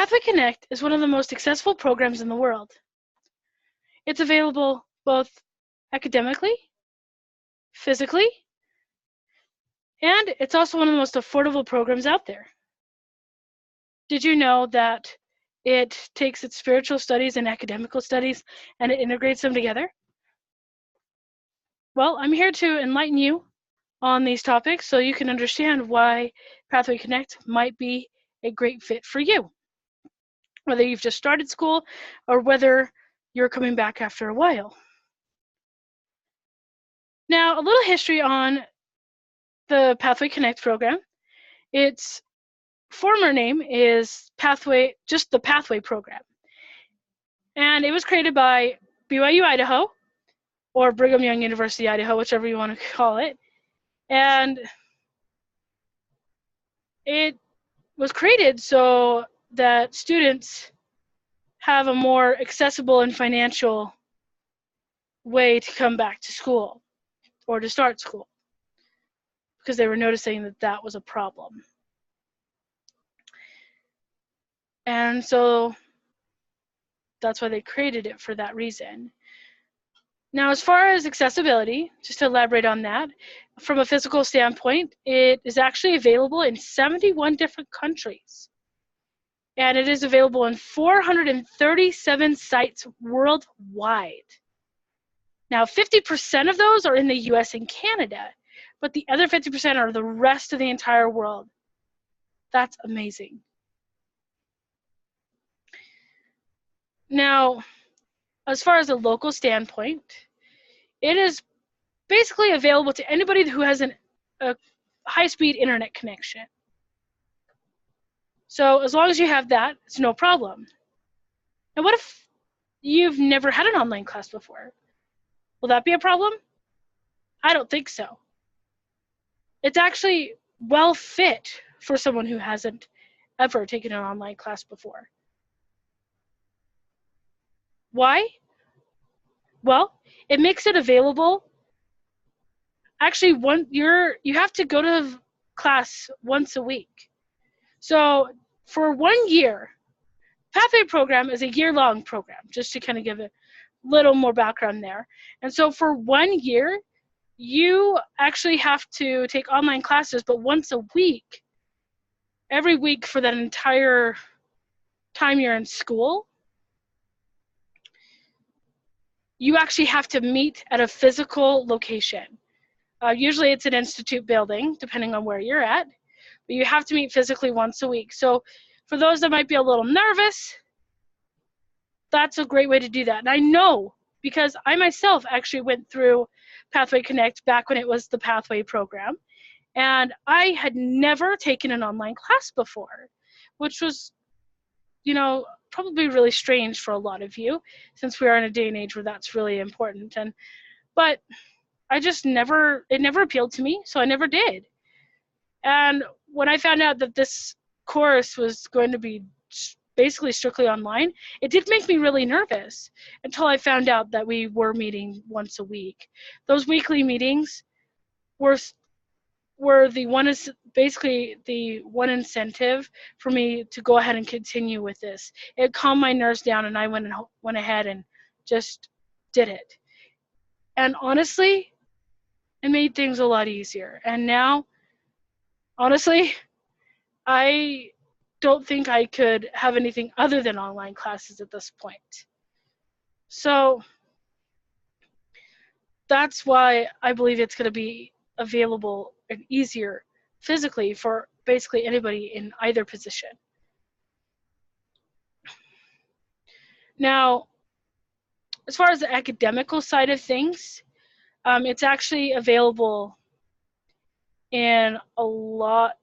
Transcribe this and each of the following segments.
Pathway Connect is one of the most accessible programs in the world. It's available both academically, physically, and it's also one of the most affordable programs out there. Did you know that it takes its spiritual studies and academical studies and it integrates them together? Well, I'm here to enlighten you on these topics so you can understand why Pathway Connect might be a great fit for you, whether you've just started school or whether you're coming back after a while. Now, a little history on the Pathway Connect program. Its former name is Pathway, just the Pathway program. And it was created by BYU Idaho, or Brigham Young University Idaho, whichever you want to call it. And it was created so that students have a more accessible and financial way to come back to school or to start school, because they were noticing that that was a problem. And so that's why they created it, for that reason. Now, as far as accessibility, just to elaborate on that, from a physical standpoint, it is actually available in 71 different countries. And it is available in 437 sites worldwide. Now, 50% of those are in the US and Canada, but the other 50% are the rest of the entire world. That's amazing. Now, as far as a local standpoint, it is basically available to anybody who has a high-speed internet connection. So as long as you have that, it's no problem. And what if you've never had an online class before? Will that be a problem? I don't think so. It's actually well fit for someone who hasn't ever taken an online class before. Why? Well, it makes it available. Actually, you have to go to class once a week. So for 1 year, Pathway program is a year-long program, just to kind of give a little more background there. And so for 1 year, you actually have to take online classes, but once a week, every week for that entire time you're in school, you actually have to meet at a physical location. Usually it's an institute building, depending on where you're at, but you have to meet physically once a week. So for those that might be a little nervous, that's a great way to do that. And I know, because I myself actually went through Pathway Connect back when it was the Pathway program, and I had never taken an online class before, which was, probably really strange for a lot of you, since we are in a day and age where that's really important. But I just it never appealed to me, so I never did. And when I found out that this course was going to be basically strictly online, it did make me really nervous until I found out that we were meeting once a week. Those weekly meetings were basically the one incentive for me to go ahead and continue with this. It calmed my nerves down, and I went ahead and just did it. And honestly, it made things a lot easier. And now, honestly, I don't think I could have anything other than online classes at this point. So that's why I believe it's going to be available and easier physically for basically anybody in either position. Now, as far as the academical side of things, it's actually available in a lot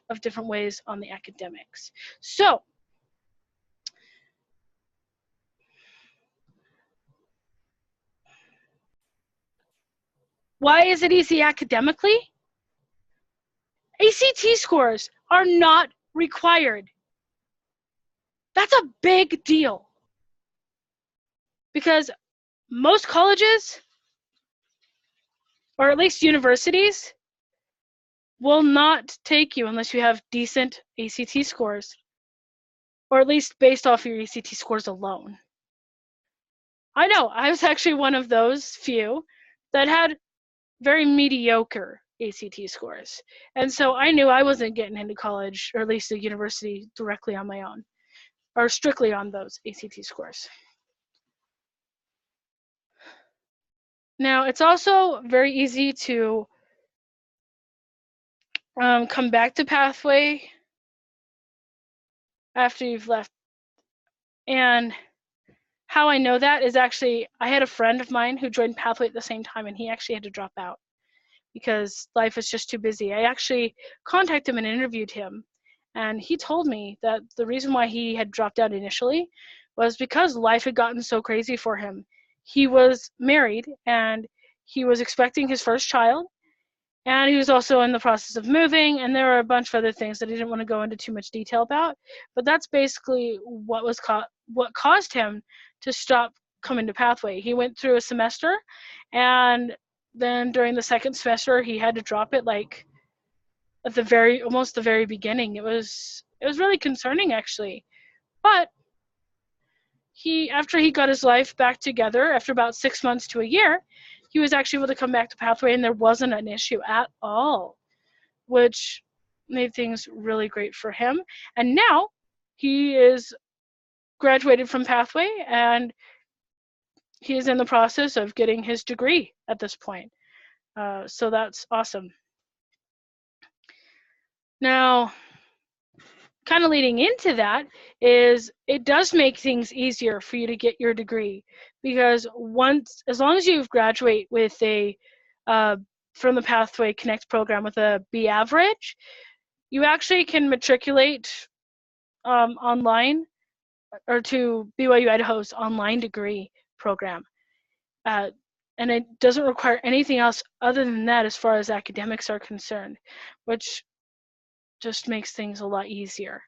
of different ways on the academics. So, why is it easy academically? ACT scores are not required. That's a big deal, because most colleges, or at least universities, will not take you unless you have decent ACT scores. or at least based off your ACT scores alone. I know, I was actually one of those few that had very mediocre ACT scores. And so I knew I wasn't getting into college, or at least a university, directly on my own, or strictly on those ACT scores. Now, it's also very easy to come back to Pathway after you've left. And how I know that is actually, I had a friend of mine who joined Pathway at the same time, and he actually had to drop out because life was just too busy. I actually contacted him and interviewed him, and he told me that the reason why he had dropped out initially was because life had gotten so crazy for him. He was married, and he was expecting his first child, and he was also in the process of moving, and there were a bunch of other things that he didn't want to go into too much detail about. But that's basically what caused him to stop coming to Pathway. He went through a semester, and then during the second semester, he had to drop it, like at almost the very beginning. It was really concerning, actually. But after he got his life back together, after about 6 months to a year, he was actually able to come back to Pathway, and there wasn't an issue at all, which made things really great for him. And now he is graduated from Pathway, and he is in the process of getting his degree at this point. So that's awesome. Now, kind of leading into that is it does make things easier for you to get your degree, because as long as you graduate with from the Pathway Connect program with a B average, you actually can matriculate online or to BYU Idaho's online degree program. And it doesn't require anything else other than that as far as academics are concerned, which just makes things a lot easier.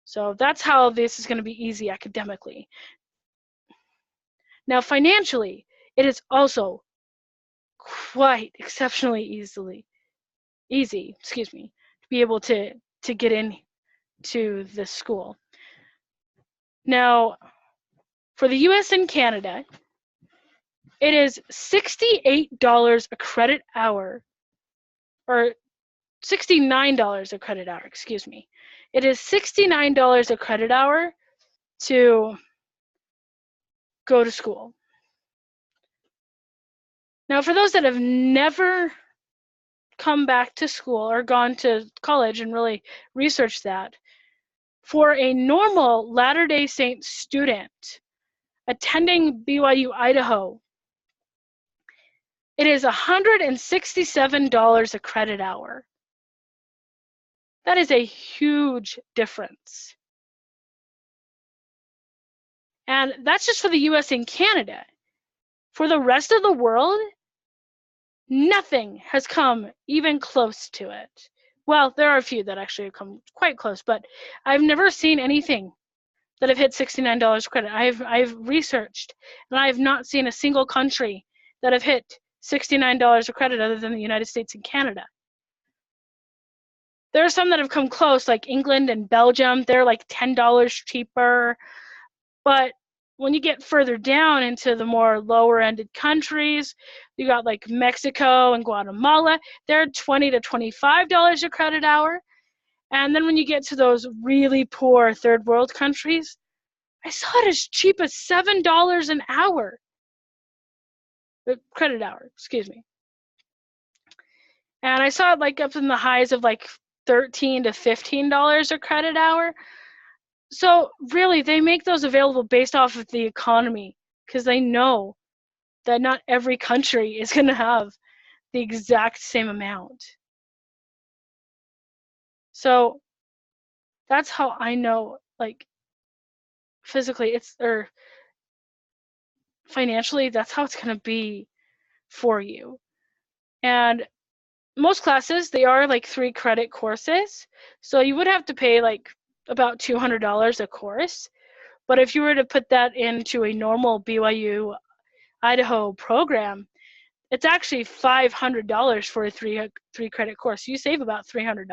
So that's how this is going to be easy academically. Now, financially, it is also quite exceptionally easy, to be able to get in to this school. Now, for the US and Canada, it is $68 a credit hour, or $69 a credit hour, excuse me. It is $69 a credit hour to go to school. Now, for those that have never come back to school or gone to college and really researched that, for a normal Latter-day Saints student attending BYU Idaho, it is $167 a credit hour. That is a huge difference. And that's just for the US and Canada. For the rest of the world, nothing has come even close to it. Well, there are a few that actually have come quite close, but I've never seen anything that have hit $69 credit. I've researched, and I have not seen a single country that have hit $69 a credit other than the United States and Canada. There are some that have come close, like England and Belgium. They're like $10 cheaper. But when you get further down into the more lower-ended countries, you got like Mexico and Guatemala. They're $20 to $25 a credit hour. And then when you get to those really poor third world countries, I saw it as cheap as $7 an hour. Credit hour, excuse me. And I saw it like up in the highs of like $13 to $15 a credit hour. So really, they make those available based off of the economy, because they know that not every country is going to have the exact same amount. So that's how I know, like, physically or financially, that's how it's going to be for you. And most classes, they are like 3 credit courses. So you would have to pay like about $200 a course. But if you were to put that into a normal BYU Idaho program, it's actually $500 for a three credit course. You save about $300,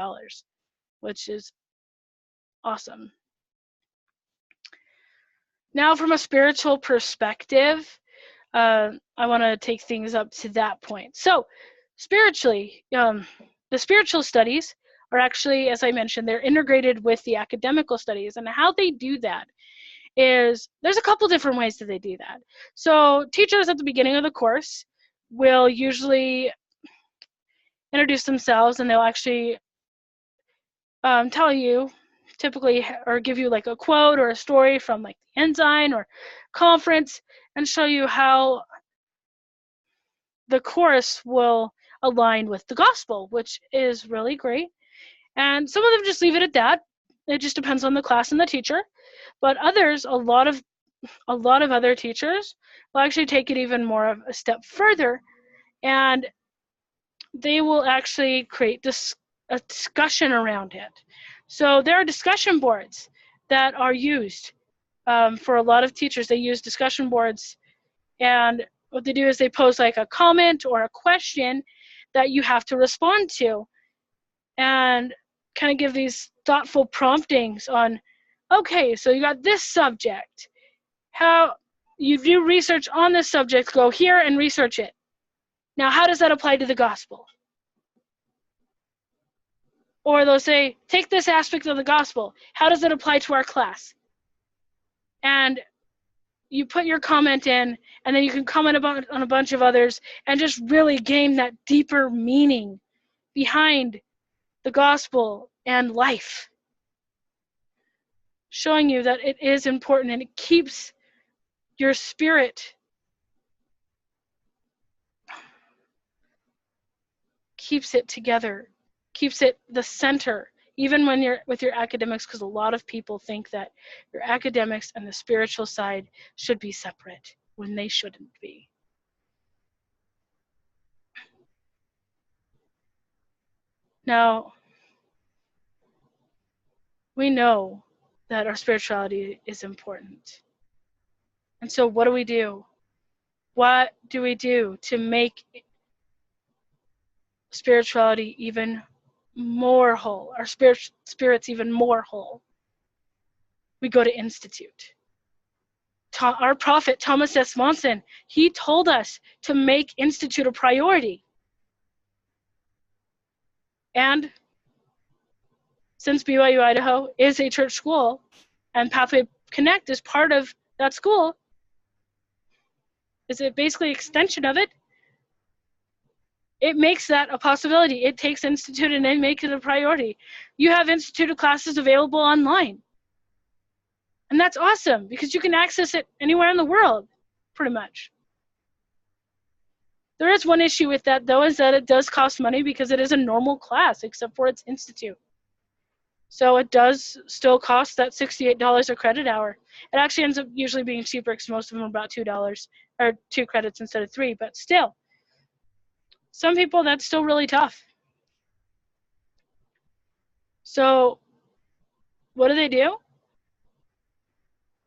which is awesome. Now, from a spiritual perspective, I want to take things up to that point. So, spiritually, the spiritual studies are actually, as I mentioned, they're integrated with the academical studies. And how they do that is there's a couple different ways that they do that. So, teachers at the beginning of the course will usually introduce themselves, and they'll actually tell you typically, or give you like a quote or a story from like the Ensign or conference, and show you how the course will align with the gospel, which is really great. And some of them just leave it at that. It just depends on the class and the teacher. But others, a lot of other teachers will actually take it even more of a step further, and they will actually create a discussion around it. So there are discussion boards that are used for a lot of teachers. They use discussion boards, and what they do is they pose like a comment or a question that you have to respond to, and kind of give these thoughtful promptings on, okay, so you got this subject. How you do research on this subject, go here and research it. Now, how does that apply to the gospel? Or they'll say, take this aspect of the gospel. How does it apply to our class? And you put your comment in, and then you can comment on a bunch of others, and just really gain that deeper meaning behind the gospel and life, showing you that it is important, and it keeps your spirit, keeps it together, keeps it the center, even when you're with your academics, because a lot of people think that your academics and the spiritual side should be separate when they shouldn't be. Now, we know that our spirituality is important. And so what do we do? What do we do to make spirituality even more whole, our spirits even more whole? We go to Institute. Our prophet, Thomas S. Monson, he told us to make Institute a priority. And since BYU Idaho is a church school, and Pathway Connect is part of that school, is it basically an extension of it? It makes that a possibility. It takes Institute and then makes it a priority. You have Institute classes available online. And that's awesome, because you can access it anywhere in the world, pretty much. There is one issue with that, though, is that it does cost money because it is a normal class, except for its Institute. So it does still cost that $68 a credit hour. It actually ends up usually being cheaper because most of them are about $2, or 2 credits instead of 3, but still. Some people, that's still really tough. So what do?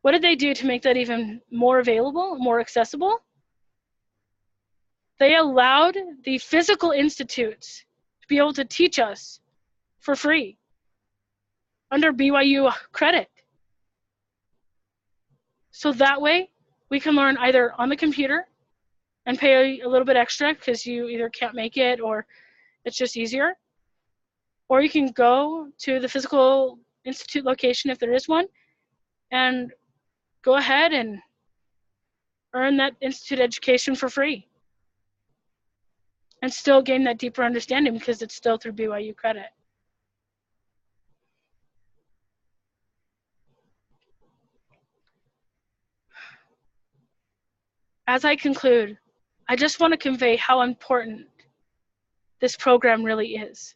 What did they do to make that even more available, more accessible? They allowed the physical institutes to be able to teach us for free under BYU credit. So that way we can learn either on the computer and pay a little bit extra because you either can't make it or it's just easier, or you can go to the physical institute location if there is one and go ahead and earn that institute education for free and still gain that deeper understanding because it's still through BYU credit. As I conclude, I just want to convey how important this program really is.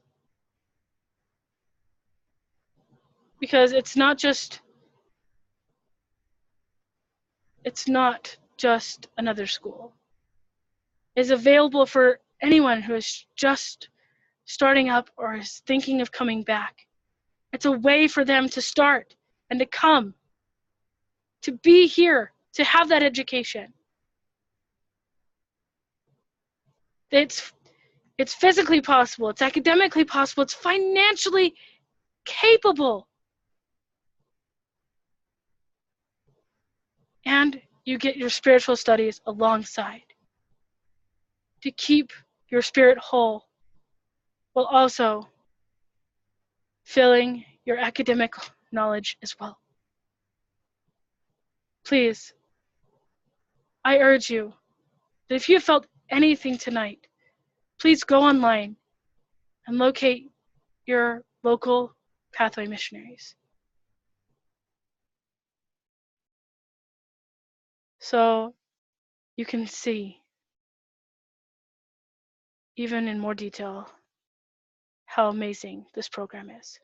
Because it's not just another school. It's available for anyone who is just starting up or is thinking of coming back. It's a way for them to start and to come, to be here, to have that education. It's physically possible, it's academically possible, it's financially capable. and you get your spiritual studies alongside to keep your spirit whole while also filling your academic knowledge as well. Please, I urge you that if you felt anything tonight, please go online and locate your local Pathway missionaries. So you can see, even in more detail, how amazing this program is.